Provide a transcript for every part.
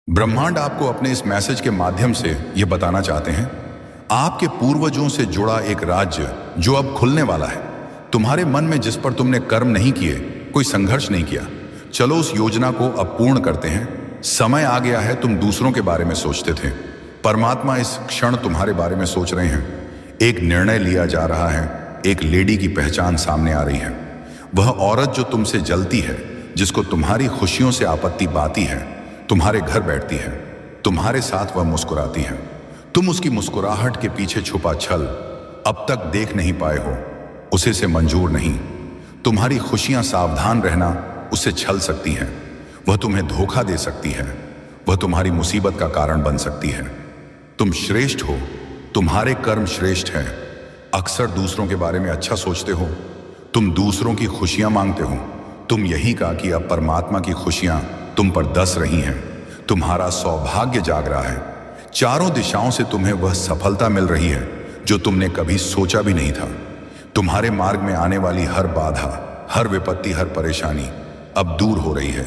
ब्रह्मांड आपको अपने इस मैसेज के माध्यम से ये बताना चाहते हैं, आपके पूर्वजों से जुड़ा एक राज्य जो अब खुलने वाला है। तुम्हारे मन में जिस पर तुमने कर्म नहीं किए, कोई संघर्ष नहीं किया, चलो उस योजना को अब पूर्ण करते हैं। समय आ गया है। तुम दूसरों के बारे में सोचते थे, परमात्मा इस क्षण तुम्हारे बारे में सोच रहे हैं। एक निर्णय लिया जा रहा है, एक लेडी की पहचान सामने आ रही है। वह औरत जो तुमसे जलती है, जिसको तुम्हारी खुशियों से आपत्ति बाती है, तुम्हारे घर बैठती है, तुम्हारे साथ वह मुस्कुराती है। तुम उसकी मुस्कुराहट के पीछे छुपा छल अब तक देख नहीं पाए हो, उसे से मंजूर नहीं। तुम्हारी खुशियां, सावधान रहना, उससे छल सकती हैं। वह तुम्हें धोखा दे सकती है, वह तुम्हारी मुसीबत का कारण बन सकती है। तुम श्रेष्ठ हो, तुम्हारे कर्म श्रेष्ठ हैं। अक्सर दूसरों के बारे में अच्छा सोचते हो, तुम दूसरों की खुशियां मांगते हो। तुम यही कहा कि अब परमात्मा की खुशियां तुम पर दस रही हैं। तुम्हारा सौभाग्य जाग रहा है। चारों दिशाओं से तुम्हें वह सफलता मिल रही है जो तुमने कभी सोचा भी नहीं था। तुम्हारे मार्ग में आने वाली हर बाधा, हर विपत्ति, हर परेशानी अब दूर हो रही है।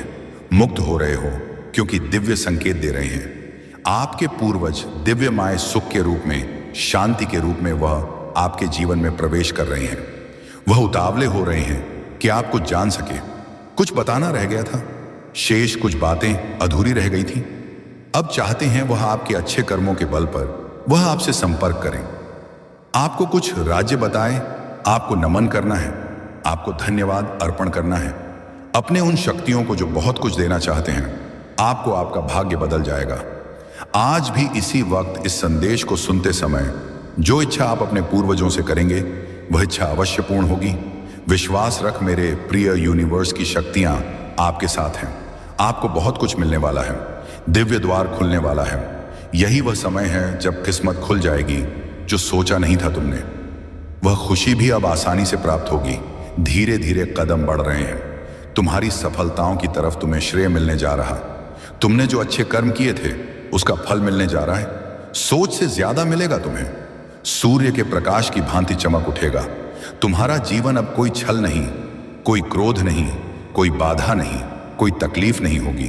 मुक्त हो रहे हो, क्योंकि दिव्य संकेत दे रहे हैं। आपके पूर्वज दिव्यमय सुख के रूप में, शांति के रूप में वह आपके जीवन में प्रवेश कर रहे हैं। वह उतावले हो रहे हैं कि आप कुछ जान सके। कुछ बताना रह गया था, शेष कुछ बातें अधूरी रह गई थी। अब चाहते हैं वह आपके अच्छे कर्मों के बल पर वह आपसे संपर्क करें, आपको कुछ राज्य बताएं। आपको नमन करना है, आपको धन्यवाद अर्पण करना है अपने उन शक्तियों को जो बहुत कुछ देना चाहते हैं। आपको आपका भाग्य बदल जाएगा। आज भी इसी वक्त इस संदेश को सुनते समय जो इच्छा आप अपने पूर्वजों से करेंगे, वह इच्छा अवश्य पूर्ण होगी। विश्वास रख मेरे प्रिय यूनिवर्स की शक्तियां आपके साथ हैं। आपको बहुत कुछ मिलने वाला है, दिव्य द्वार खुलने वाला है। यही वह समय है जब किस्मत खुल जाएगी जो सोचा नहीं था तुमने। वह खुशी भी अब आसानी से प्राप्त होगी। धीरे धीरे कदम बढ़ रहे हैं तुम्हारी सफलताओं की तरफ। तुम्हें श्रेय मिलने जा रहा। तुमने जो अच्छे कर्म किए थे उसका फल मिलने जा रहा है। सोच से ज्यादा मिलेगा तुम्हें। सूर्य के प्रकाश की भांति चमक उठेगा। तुम्हारा जीवन अब कोई छल नहीं, कोई क्रोध नहीं, कोई बाधा नहीं, कोई तकलीफ नहीं होगी।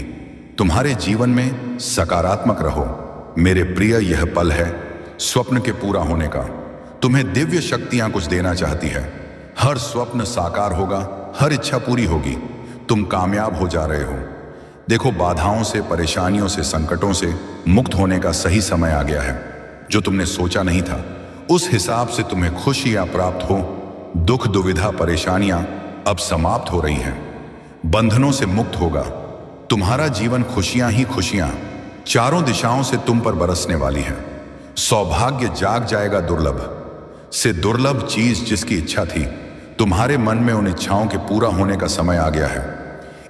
तुम्हारे जीवन में सकारात्मक रहो मेरे प्रिय। यह पल है स्वप्न के पूरा होने का। तुम्हें दिव्य शक्तियां कुछ देना चाहती है। हर स्वप्न साकार होगा, हर इच्छा पूरी होगी। तुम कामयाब हो जा रहे हो। देखो, बाधाओं से, परेशानियों से, संकटों से मुक्त होने का सही समय आ गया है। जो तुमने सोचा नहीं था उस हिसाब से तुम्हें खुशियां प्राप्त हो। दुख, दुविधा, परेशानियां अब समाप्त हो रही हैं। बंधनों से मुक्त होगा तुम्हारा जीवन। खुशियां ही खुशियां चारों दिशाओं से तुम पर बरसने वाली हैं। सौभाग्य जाग जाएगा। दुर्लभ से दुर्लभ चीज जिसकी इच्छा थी, तुम्हारे मन में उन इच्छाओं के पूरा होने का समय आ गया है।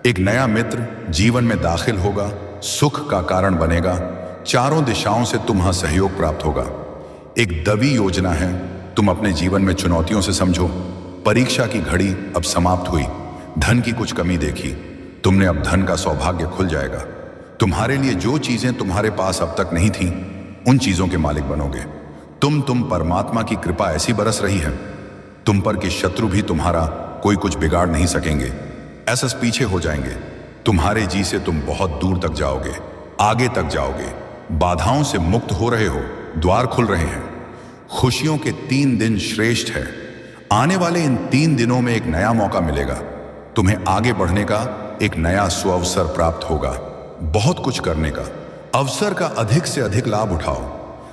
एक नया मित्र जीवन में दाखिल होगा, सुख का कारण बनेगा। चारों दिशाओं से तुम्हें सहयोग प्राप्त होगा। एक दवी योजना है। तुम अपने जीवन में चुनौतियों से समझो। परीक्षा की घड़ी अब समाप्त हुई। धन की कुछ कमी देखी तुमने, अब धन का सौभाग्य खुल जाएगा। तुम्हारे लिए जो चीजें तुम्हारे पास अब तक नहीं थी, उन चीजों के मालिक बनोगे। तुम परमात्मा की कृपा ऐसी बरस रही है तुम पर कि शत्रु भी तुम्हारा कोई कुछ बिगाड़ नहीं सकेंगे। ऐसा पीछे हो जाएंगे। तुम्हारे जी से तुम बहुत दूर तक जाओगे, आगे तक जाओगे। बाधाओं से मुक्त हो रहे हो, द्वार खुल रहे हैं। खुशियों के 3 दिन श्रेष्ठ है। आने वाले इन 3 दिनों में एक नया मौका मिलेगा। तुम्हें आगे बढ़ने का एक नया सुअवसर प्राप्त होगा। बहुत कुछ करने का अवसर का अधिक से अधिक लाभ उठाओ।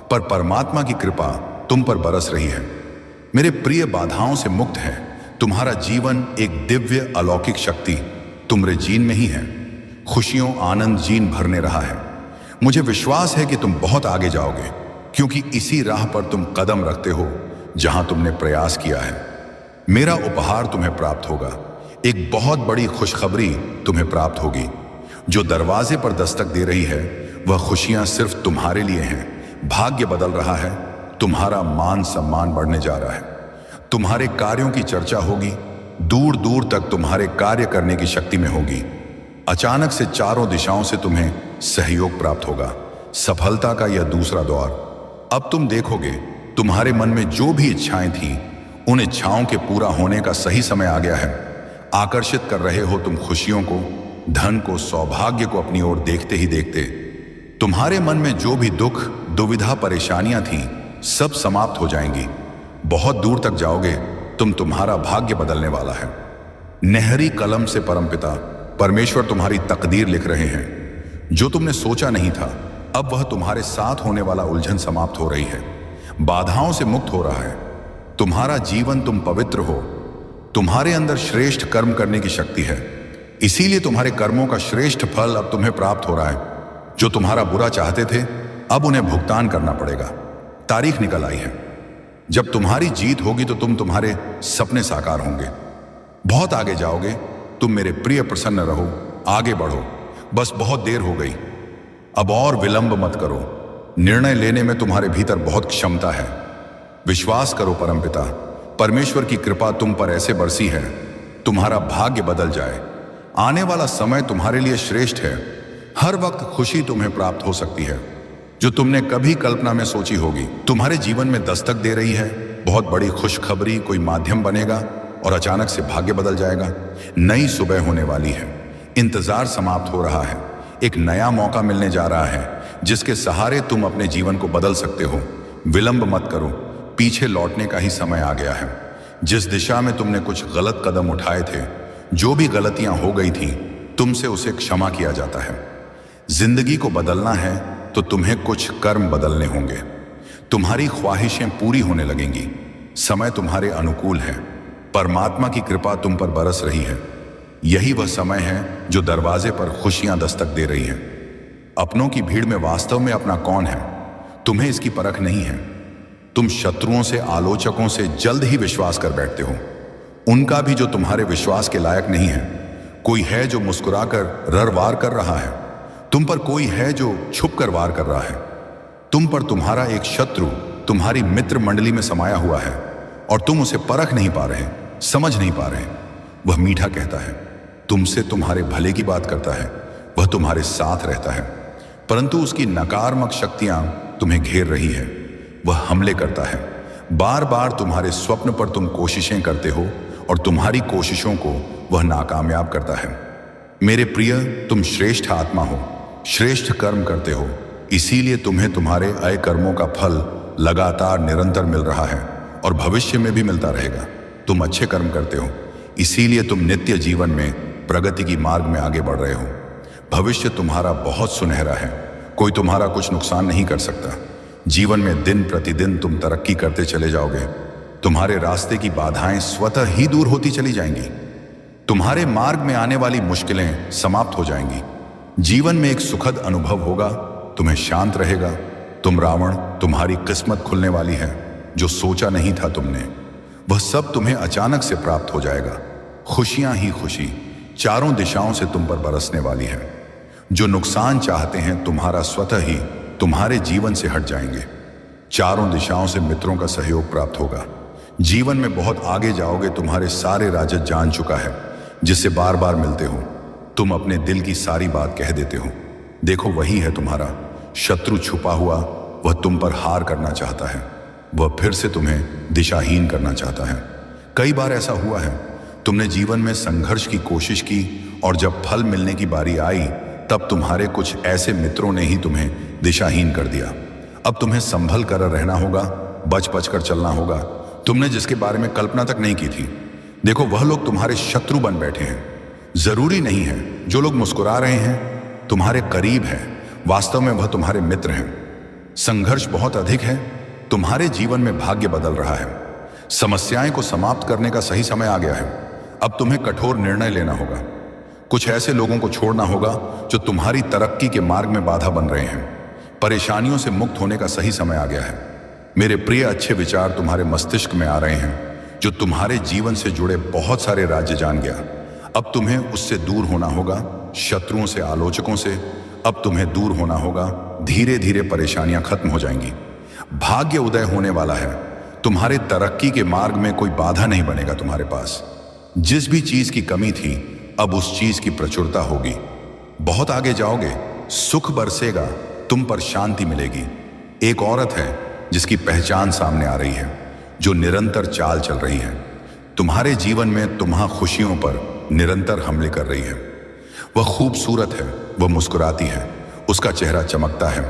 पर परमात्मा की कृपा तुम पर बरस रही है मेरे प्रिय। बाधाओं से मुक्त है तुम्हारा जीवन। एक दिव्य अलौकिक शक्ति तुम्हारे जीन में ही है। खुशियों, आनंद जीन भरने रहा है। मुझे विश्वास है कि तुम बहुत आगे जाओगे, क्योंकि इसी राह पर तुम कदम रखते हो जहां तुमने प्रयास किया है। मेरा उपहार तुम्हें प्राप्त होगा। एक बहुत बड़ी खुशखबरी तुम्हें प्राप्त होगी। जो दरवाजे पर दस्तक दे रही है वह खुशियां सिर्फ तुम्हारे लिए हैं। भाग्य बदल रहा है। तुम्हारा मान सम्मान बढ़ने जा रहा है। तुम्हारे कार्यों की चर्चा होगी। दूर दूर तक तुम्हारे कार्य करने की शक्ति में होगी। अचानक से चारों दिशाओं से तुम्हें सहयोग प्राप्त होगा। सफलता का यह दूसरा दौर। अब तुम देखोगे तुम्हारे मन में जो भी इच्छाएं थीं, उन इच्छाओं के पूरा होने का सही समय आ गया है। आकर्षित कर रहे हो तुम खुशियों को, धन को, सौभाग्य को अपनी ओर देखते ही देखते। तुम्हारे मन में जो भी दुख, दुविधा, परेशानियां थीं, सब समाप्त हो जाएंगी। बहुत दूर तक जाओगे तुम। तुम्हारा भाग्य बदलने वाला है। नहरी कलम से परमपिता परमेश्वर तुम्हारी तकदीर लिख रहे हैं। जो तुमने सोचा नहीं था, अब वह तुम्हारे साथ होने वाला उलझन समाप्त हो रही है। बाधाओं से मुक्त हो रहा है तुम्हारा जीवन। तुम पवित्र हो। तुम्हारे अंदर श्रेष्ठ कर्म करने की शक्ति है। इसीलिए तुम्हारे कर्मों का श्रेष्ठ फल अब तुम्हें प्राप्त हो रहा है। जो तुम्हारा बुरा चाहते थे, अब उन्हें भुगतान करना पड़ेगा। तारीख निकल आई है। जब तुम्हारी जीत होगी तो तुम्हारे सपने साकार होंगे। बहुत आगे जाओगे तुम। मेरे प्रिय, प्रसन्न रहो, आगे बढ़ो। बस बहुत देर हो गई, अब और विलंब मत करो। निर्णय लेने में तुम्हारे भीतर बहुत क्षमता है। विश्वास करो परमपिता परमेश्वर की कृपा तुम पर ऐसे बरसी है, तुम्हारा भाग्य बदल जाए। आने वाला समय तुम्हारे लिए श्रेष्ठ है। हर वक्त खुशी तुम्हें प्राप्त हो सकती है जो तुमने कभी कल्पना में सोची होगी। तुम्हारे जीवन में दस्तक दे रही है बहुत बड़ी खुशखबरी। कोई माध्यम बनेगा और अचानक से भाग्य बदल जाएगा। नई सुबह होने वाली है। इंतजार समाप्त हो रहा है। एक नया मौका मिलने जा रहा है जिसके सहारे तुम अपने जीवन को बदल सकते हो। विलंब मत करो, पीछे लौटने का ही समय आ गया है। जिस दिशा में तुमने कुछ गलत कदम उठाए थे, जो भी गलतियां हो गई थी, तुमसे उसे क्षमा किया जाता है। जिंदगी को बदलना है तो तुम्हें कुछ कर्म बदलने होंगे। तुम्हारी ख्वाहिशें पूरी होने लगेंगी। समय तुम्हारे अनुकूल है। परमात्मा की कृपा तुम पर बरस रही है। यही वह समय है जो दरवाजे पर खुशियां दस्तक दे रही है। अपनों की भीड़ में वास्तव में अपना कौन है, तुम्हें इसकी परख नहीं है। तुम शत्रुओं से, आलोचकों से जल्द ही विश्वास कर बैठते हो। उनका भी जो तुम्हारे विश्वास के लायक नहीं है। कोई है जो मुस्कुराकर ररवार कर रहा है तुम पर। कोई है जो छुप कर वार कर रहा है तुम पर। तुम्हारा एक शत्रु तुम्हारी मित्र मंडली में समाया हुआ है और तुम उसे परख नहीं पा रहे, समझ नहीं पा रहे। वह मीठा कहता है, तुमसे तुम्हारे भले की बात करता है, वह तुम्हारे साथ रहता है, परंतु उसकी नकारात्मक शक्तियां तुम्हें घेर रही है। वह हमले करता है। बार बार तुम्हारे स्वप्न पर तुम कोशिशें करते हो और तुम्हारी कोशिशों को वह नाकामयाब करता है। मेरे प्रिय, तुम श्रेष्ठ आत्मा हो, श्रेष्ठ कर्म करते हो। इसीलिए तुम्हें तुम्हारे अय कर्मों का फल लगातार निरंतर मिल रहा है और भविष्य में भी मिलता रहेगा। तुम अच्छे कर्म करते हो, इसीलिए तुम नित्य जीवन में प्रगति की मार्ग में आगे बढ़ रहे हो। भविष्य तुम्हारा बहुत सुनहरा है। कोई तुम्हारा कुछ नुकसान नहीं कर सकता। जीवन में दिन प्रतिदिन तुम तरक्की करते चले जाओगे। तुम्हारे रास्ते की बाधाएं स्वतः ही दूर होती चली जाएंगी। तुम्हारे मार्ग में आने वाली मुश्किलें समाप्त हो जाएंगी। जीवन में एक सुखद अनुभव होगा। तुम्हें शांत रहेगा। तुम रावण, तुम्हारी किस्मत खुलने वाली है। जो सोचा नहीं था तुमने, वह सब तुम्हें अचानक से प्राप्त हो जाएगा। खुशियां ही खुशी चारों दिशाओं से तुम पर बरसने वाली है। जो नुकसान चाहते हैं तुम्हारा स्वतः ही तुम्हारे जीवन से हट जाएंगे। चारों दिशाओं से मित्रों का सहयोग प्राप्त होगा। जीवन में बहुत आगे जाओगे। तुम्हारे सारे राजद जान चुका है जिससे बार बार मिलते हो। तुम अपने दिल की सारी बात कह देते हो। देखो, वही है तुम्हारा शत्रु छुपा हुआ। वह तुम पर हार करना चाहता है। वह फिर से तुम्हें दिशाहीन करना चाहता है। कई बार ऐसा हुआ है, तुमने जीवन में संघर्ष की कोशिश की और जब फल मिलने की बारी आई तब तुम्हारे कुछ ऐसे मित्रों ने ही तुम्हें दिशाहीन कर दिया। अब तुम्हें संभल कर रहना होगा, बच बच कर चलना होगा। तुमने जिसके बारे में कल्पना तक नहीं की थी, देखो वह लोग तुम्हारे शत्रु बन बैठे हैं। जरूरी नहीं है जो लोग मुस्कुरा रहे हैं तुम्हारे करीब हैं, वास्तव में वह तुम्हारे मित्र हैं। संघर्ष बहुत अधिक है। तुम्हारे जीवन में भाग्य बदल रहा है। समस्याएं को समाप्त करने का सही समय आ गया है। अब तुम्हें कठोर निर्णय लेना होगा। कुछ ऐसे लोगों को छोड़ना होगा जो तुम्हारी तरक्की के मार्ग में बाधा बन रहे हैं। परेशानियों से मुक्त होने का सही समय आ गया है। मेरे प्रिय, अच्छे विचार तुम्हारे मस्तिष्क में आ रहे हैं जो तुम्हारे जीवन से जुड़े बहुत सारे राज्य जान गया। अब तुम्हें उससे दूर होना होगा, शत्रुओं से, आलोचकों से। अब तुम्हें दूर होना होगा। धीरे धीरे परेशानियां खत्म हो जाएंगी। भाग्य उदय होने वाला है। तुम्हारे तरक्की के मार्ग में कोई बाधा नहीं बनेगा तुम्हारे पास। जिस भी चीज की कमी थी, अब उस चीज की प्रचुरता होगी। बहुत आगे जाओगे, सुख बरसेगा, तुम पर शांति मिलेगी। एक औरत है जिसकी पहचान सामने आ रही है, जो निरंतर चाल चल रही है। तुम्हारे जीवन में तुम्हारी खुशियों पर निरंतर हमले कर रही है। वह खूबसूरत है, वह मुस्कुराती है उसका चेहरा चमकता है।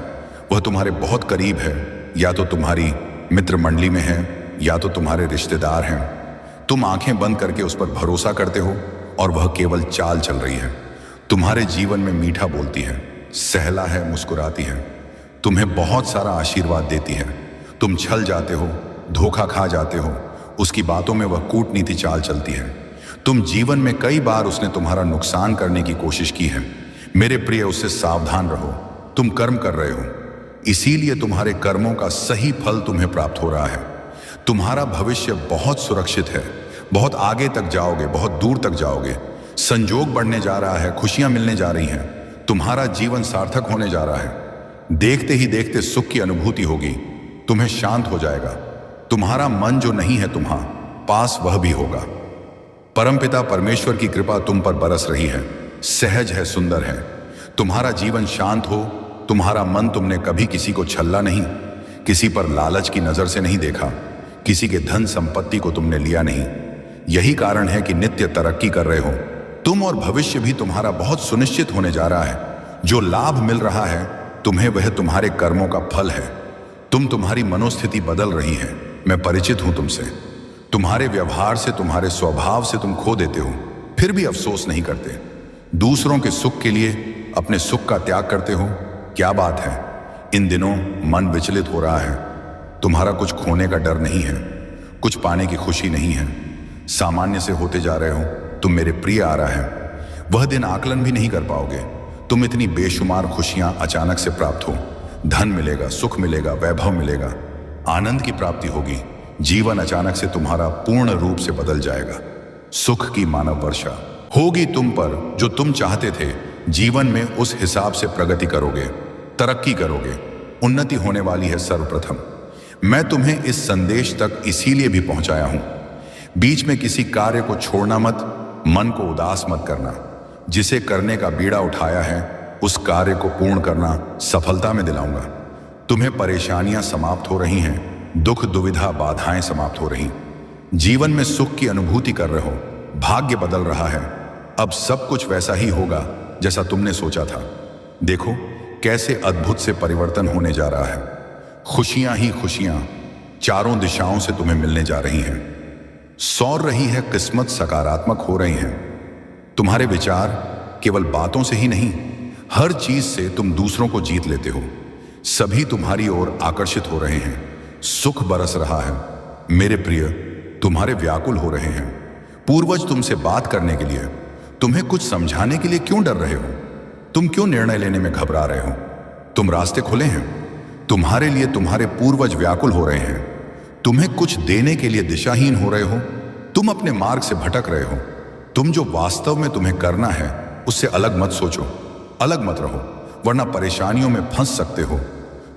वह तुम्हारे बहुत करीब है, या तो तुम्हारी मित्र मंडली में है या तो तुम्हारे रिश्तेदार हैं। तुम आंखें बंद करके उस पर भरोसा करते हो और वह केवल चाल चल रही है। तुम्हारे जीवन में मीठा बोलती है, सहला है, मुस्कुराती है, तुम्हें बहुत सारा आशीर्वाद देती है। तुम छल जाते हो, धोखा खा जाते हो, उसकी बातों में वह कूटनीति चाल चलती है। तुम जीवन में कई बार उसने तुम्हारा नुकसान करने की कोशिश की है। मेरे प्रिय, उससे सावधान रहो। तुम कर्म कर रहे हो, इसीलिए तुम्हारे कर्मों का सही फल तुम्हें प्राप्त हो रहा है। तुम्हारा भविष्य बहुत सुरक्षित है। बहुत आगे तक जाओगे, बहुत दूर तक जाओगे। संजोग बढ़ने जा रहा है, खुशियां मिलने जा रही हैं। तुम्हारा जीवन सार्थक होने जा रहा है। देखते ही देखते सुख की अनुभूति होगी। तुम्हें शांत हो जाएगा। तुम्हारा मन जो नहीं है तुम्हारा पास, वह भी होगा। परमपिता परमेश्वर की कृपा तुम पर बरस रही है, सहज है, सुंदर है। तुम्हारा जीवन शांत हो। तुम्हारा मन, तुमने कभी किसी को छल्ला नहीं, किसी पर लालच की नजर से नहीं देखा, किसी के धन संपत्ति को तुमने लिया नहीं। यही कारण है कि नित्य तरक्की कर रहे हो तुम, और भविष्य भी तुम्हारा बहुत सुनिश्चित होने जा रहा है। जो लाभ मिल रहा है तुम्हें, वह तुम्हारे कर्मों का फल है। तुम्हारी मनोस्थिति बदल रही है। मैं परिचित हूं तुमसे। तुम्हारे व्यवहार से, तुम्हारे स्वभाव से तुम खो देते हो, फिर भी अफसोस नहीं करते। दूसरों के सुख के लिए अपने सुख का त्याग करते हो। क्या बात है, इन दिनों मन विचलित हो रहा है। तुम्हारा कुछ खोने का डर नहीं है, कुछ पाने की खुशी नहीं है। सामान्य से होते जा रहे हो। तुम मेरे प्रिय आ रहा है, वह दिन आकलन भी नहीं कर पाओगे। तुम इतनी बेशुमार खुशियां अचानक से प्राप्त हो। धन मिलेगा, सुख मिलेगा, वैभव मिलेगा, आनंद की प्राप्ति होगी। जीवन अचानक से तुम्हारा पूर्ण रूप से बदल जाएगा। सुख की मानव वर्षा होगी तुम पर, जो तुम चाहते थे। जीवन में उस हिसाब से प्रगति करोगे, तरक्की करोगे, उन्नति होने वाली है। सर्वप्रथम मैं तुम्हें इस संदेश तक इसीलिए भी पहुंचाया हूं। बीच में किसी कार्य को छोड़ना मत, मन को उदास मत करना। जिसे करने का बीड़ा उठाया है, उस कार्य को पूर्ण करना सफलता में दिलाऊंगा। तुम्हें परेशानियां समाप्त हो रही हैं, दुख, दुविधा, बाधाएं समाप्त हो रही। जीवन में सुख की अनुभूति कर रहे हो। भाग्य बदल रहा है। अब सब कुछ वैसा ही होगा जैसा तुमने सोचा था। देखो कैसे अद्भुत से परिवर्तन होने जा रहा है। खुशियां ही खुशियां चारों दिशाओं से तुम्हें मिलने जा रही हैं। सौर रही है किस्मत, सकारात्मक हो रही हैं। तुम्हारे विचार केवल बातों से ही नहीं, हर चीज से तुम दूसरों को जीत लेते हो। सभी तुम्हारी ओर आकर्षित हो रहे हैं। सुख बरस रहा है। मेरे प्रिय, तुम्हारे व्याकुल हो रहे हैं। पूर्वज तुमसे बात करने के लिए, तुम्हें कुछ समझाने के लिए क्यों डर रहे हो? तुम क्यों निर्णय लेने में घबरा रहे हो? तुम रास्ते खुले हैं। तुम्हारे लिए तुम्हारे पूर्वज व्याकुल हो रहे हैं। तुम्हें कुछ देने के लिए दिशाहीन हो रहे हो। तुम अपने मार्ग से भटक रहे हो। तुम जो वास्तव में तुम्हें करना है, उससे अलग मत सोचो, अलग मत रहो, वरना परेशानियों में फंस सकते हो।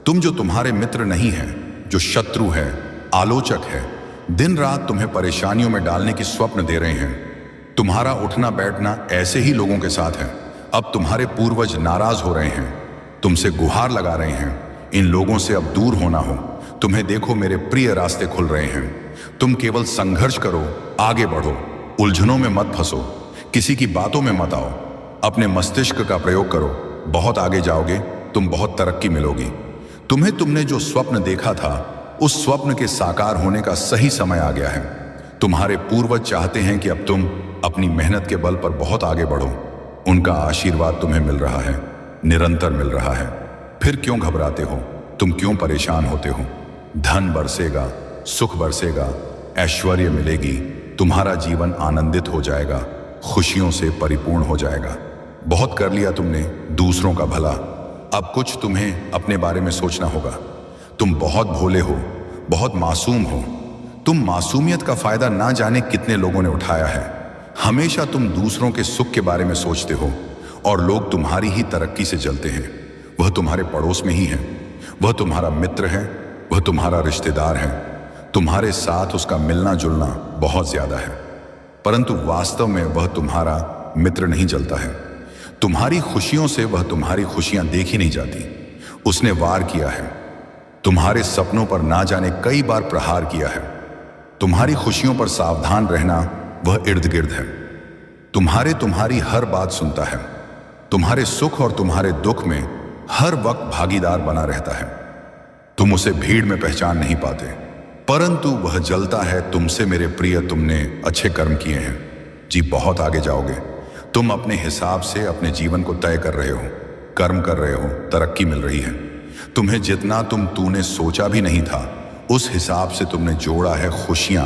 तुम जो तुम्हारे मित्र नहीं है, जो शत्रु है, आलोचक है, दिन रात तुम्हें परेशानियों में डालने की स्वप्न दे रहे हैं। तुम्हारा उठना बैठना ऐसे ही लोगों के साथ है। अब तुम्हारे पूर्वज नाराज हो रहे हैं, तुमसे गुहार लगा रहे हैं। इन लोगों से अब दूर होना हो। तुम्हें देखो मेरे प्रिय, रास्ते खुल रहे हैं। तुम केवल संघर्ष करो, आगे बढ़ो, उलझनों में मत फंसो, किसी की बातों में मत आओ। अपने मस्तिष्क का प्रयोग करो, बहुत आगे जाओगे, तुम बहुत तरक्की मिलोगी। तुमने जो स्वप्न देखा था, उस स्वप्न के साकार होने का सही समय आ गया है। तुम्हारे पूर्वज चाहते हैं कि अब तुम अपनी मेहनत के बल पर बहुत आगे बढ़ो। उनका आशीर्वाद तुम्हें मिल रहा है, निरंतर मिल रहा है। फिर क्यों घबराते हो? तुम क्यों परेशान होते हो? धन बरसेगा, सुख बरसेगा, ऐश्वर्य मिलेगी। तुम्हारा जीवन आनंदित हो जाएगा, खुशियों से परिपूर्ण हो जाएगा। बहुत कर लिया तुमने दूसरों का भला, अब कुछ तुम्हें अपने बारे में सोचना होगा। तुम बहुत भोले हो, बहुत मासूम हो। तुम मासूमियत का फायदा ना जाने कितने लोगों ने उठाया है। हमेशा तुम दूसरों के सुख के बारे में सोचते हो और लोग तुम्हारी ही तरक्की से जलते हैं। वह तुम्हारे पड़ोस में ही है, वह तुम्हारा मित्र है, वह तुम्हारा रिश्तेदार है। तुम्हारे साथ उसका मिलना जुलना बहुत ज्यादा है, परंतु वास्तव में वह तुम्हारा मित्र नहीं जलता है। तुम्हारी खुशियों से वह तुम्हारी खुशियां देखी नहीं जाती। उसने वार किया है, तुम्हारे सपनों पर ना जाने कई बार प्रहार किया है। तुम्हारी खुशियों पर सावधान रहना, वह इर्द गिर्द है। तुम्हारी हर बात सुनता है। तुम्हारे सुख और तुम्हारे दुख में हर वक्त भागीदार बना रहता है। तुम उसे भीड़ में पहचान नहीं पाते, परंतु वह जलता है तुमसे। मेरे प्रिय, तुमने अच्छे कर्म किए हैं जी, बहुत आगे जाओगे। तुम अपने हिसाब से अपने जीवन को तय कर रहे हो, कर्म कर रहे हो, तरक्की मिल रही है तुम्हें। जितना तूने सोचा भी नहीं था, उस हिसाब से तुमने जोड़ा है। खुशियां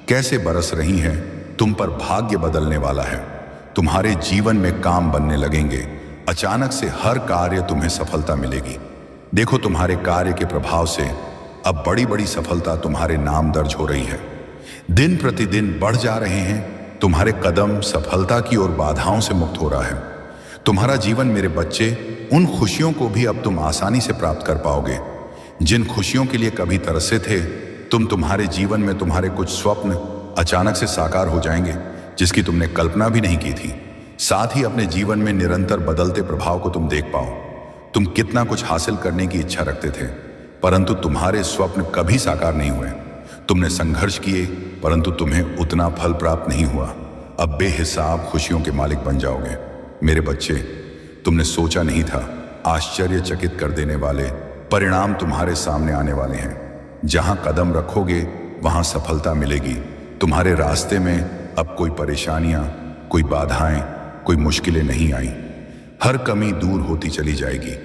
कैसे बरस रही हैं तुम पर, भाग्य बदलने वाला है। तुम्हारे जीवन में काम बनने लगेंगे। अचानक से हर कार्य तुम्हें सफलता मिलेगी। देखो, तुम्हारे कार्य के प्रभाव से अब बड़ी बड़ी सफलता तुम्हारे नाम दर्ज हो रही है। दिन प्रतिदिन बढ़ जा रहे हैं तुम्हारे कदम, सफलता की ओर बाधाओं से मुक्त हो रहा है तुम्हारा जीवन। मेरे बच्चे, उन खुशियों को भी अब तुम आसानी से प्राप्त कर पाओगे जिन खुशियों के लिए कभी तरसे थे तुम। तुम्हारे जीवन में तुम्हारे कुछ स्वप्न अचानक से साकार हो जाएंगे जिसकी तुमने कल्पना भी नहीं की थी। साथ ही अपने जीवन में निरंतर बदलते प्रभाव को तुम देख पाओ। तुम कितना कुछ हासिल करने की इच्छा रखते थे, परंतु तुम्हारे स्वप्न कभी साकार नहीं हुए। तुमने संघर्ष किए, परंतु तुम्हें उतना फल प्राप्त नहीं हुआ। अब बेहिसाब खुशियों के मालिक बन जाओगे। मेरे बच्चे, तुमने सोचा नहीं था, आश्चर्यचकित कर देने वाले परिणाम तुम्हारे सामने आने वाले हैं। जहां कदम रखोगे वहां सफलता मिलेगी। तुम्हारे रास्ते में अब कोई परेशानियां, कोई बाधाएं, कोई मुश्किलें नहीं आई। हर कमी दूर होती चली जाएगी।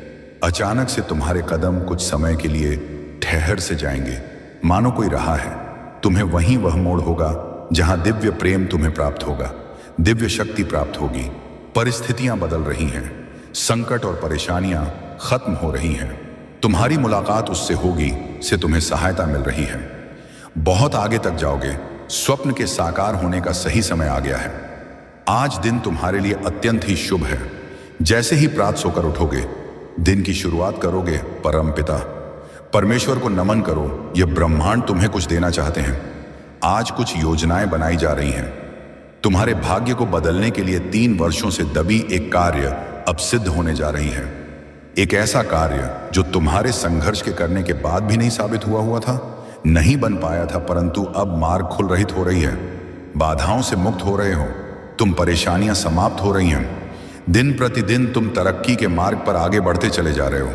अचानक से तुम्हारे कदम कुछ समय के लिए ठहर से जाएंगे, मानो कोई रहा है। तुम्हें वहीं वह मोड़ होगा जहां दिव्य प्रेम तुम्हें प्राप्त होगा, दिव्य शक्ति प्राप्त होगी। परिस्थितियां बदल रही हैं, संकट और परेशानियां खत्म हो रही हैं। तुम्हारी मुलाकात उससे होगी से तुम्हें सहायता मिल रही है। बहुत आगे तक जाओगे। स्वप्न के साकार होने का सही समय आ गया है। आज दिन तुम्हारे लिए अत्यंत ही शुभ है। जैसे ही प्रात सोकर उठोगे, दिन की शुरुआत करोगे, परमपिता परमेश्वर को नमन करो। यह ब्रह्मांड तुम्हें कुछ देना चाहते हैं। आज कुछ योजनाएं बनाई जा रही हैं। तुम्हारे भाग्य को बदलने के लिए 3 वर्षों से दबी एक कार्य अब सिद्ध होने जा रही है। एक ऐसा कार्य जो तुम्हारे संघर्ष के करने के बाद भी नहीं साबित हुआ था, नहीं बन पाया था, परंतु अब मार्ग खुल रहित हो रही है। बाधाओं से मुक्त हो रहे हो तुम, परेशानियां समाप्त हो रही हैं। दिन प्रतिदिन तुम तरक्की के मार्ग पर आगे बढ़ते चले जा रहे हो।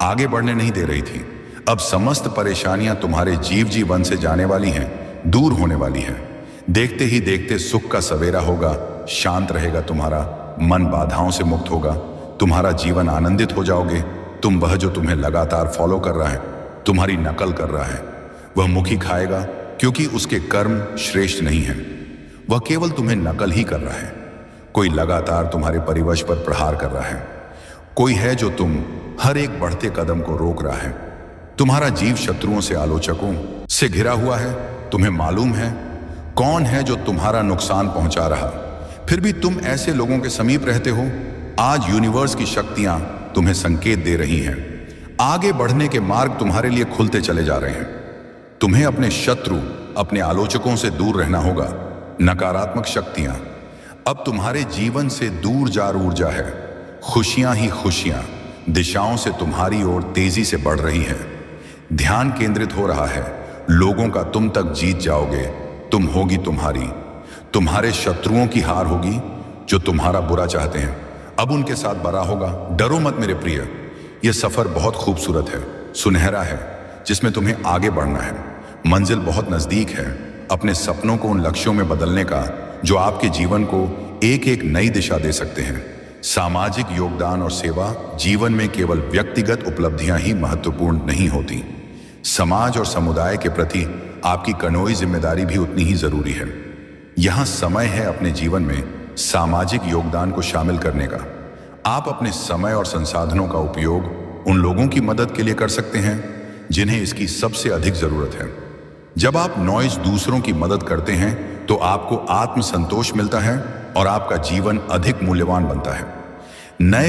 आगे बढ़ने नहीं दे रही थी, अब समस्त परेशानियां तुम्हारे जीवन से जाने वाली हैं, दूर होने वाली हैं। देखते ही देखते सुख का सवेरा होगा, शांत रहेगा तुम्हारा मन, बाधाओं से मुक्त होगा, तुम्हारा जीवन आनंदित हो जाओगे। तुम वह जो तुम्हें लगातार फॉलो कर रहा है, तुम्हारी नकल कर रहा है, वह मुखी खाएगा, क्योंकि उसके कर्म श्रेष्ठ नहीं है। वह केवल तुम्हें नकल ही कर रहा है। कोई लगातार तुम्हारे परिवश पर प्रहार कर रहा है। कोई है जो तुम हर एक बढ़ते कदम को रोक रहा है। तुम्हारा जीव शत्रुओं से, आलोचकों से घिरा हुआ है। तुम्हें मालूम है कौन है जो तुम्हारा नुकसान पहुंचा रहा, फिर भी तुम ऐसे लोगों के समीप रहते हो। आज यूनिवर्स की शक्तियां तुम्हें संकेत दे रही हैं। आगे बढ़ने के मार्ग तुम्हारे लिए खुलते चले जा रहे हैं। तुम्हें अपने शत्रु, अपने आलोचकों से दूर रहना होगा। नकारात्मक शक्तियां अब तुम्हारे जीवन से दूर जा ऊर्जा है। खुशियां ही खुशियां दिशाओं से तुम्हारी ओर तेजी से बढ़ रही हैं। ध्यान केंद्रित हो रहा है। लोगों का तुम तक जीत जाओगे। तुम होगी तुम्हारी। तुम्हारे शत्रुओं की हार होगी जो तुम्हारा बुरा चाहते हैं। अब उनके साथ बड़ा होगा। डरो मत मेरे प्रिय, यह सफर बहुत खूबसूरत है, सुनहरा है, जिसमें तुम्हें आगे बढ़ना है। मंजिल बहुत नजदीक है। अपने सपनों को उन लक्ष्यों में बदलने का जो आपके जीवन को एक एक नई दिशा दे सकते हैं। सामाजिक योगदान और सेवा जीवन में केवल व्यक्तिगत उपलब्धियां ही महत्वपूर्ण नहीं होती। समाज और समुदाय के प्रति आपकी कनोई जिम्मेदारी भी उतनी ही जरूरी है। यहां समय है अपने जीवन में सामाजिक योगदान को शामिल करने का। आप अपने समय और संसाधनों का उपयोग उन लोगों की मदद के लिए कर सकते हैं जिन्हें इसकी सबसे अधिक जरूरत है। जब आप नॉइज दूसरों की मदद करते हैं तो आपको आत्मसंतोष मिलता है और आपका जीवन अधिक मूल्यवान बनता है। नए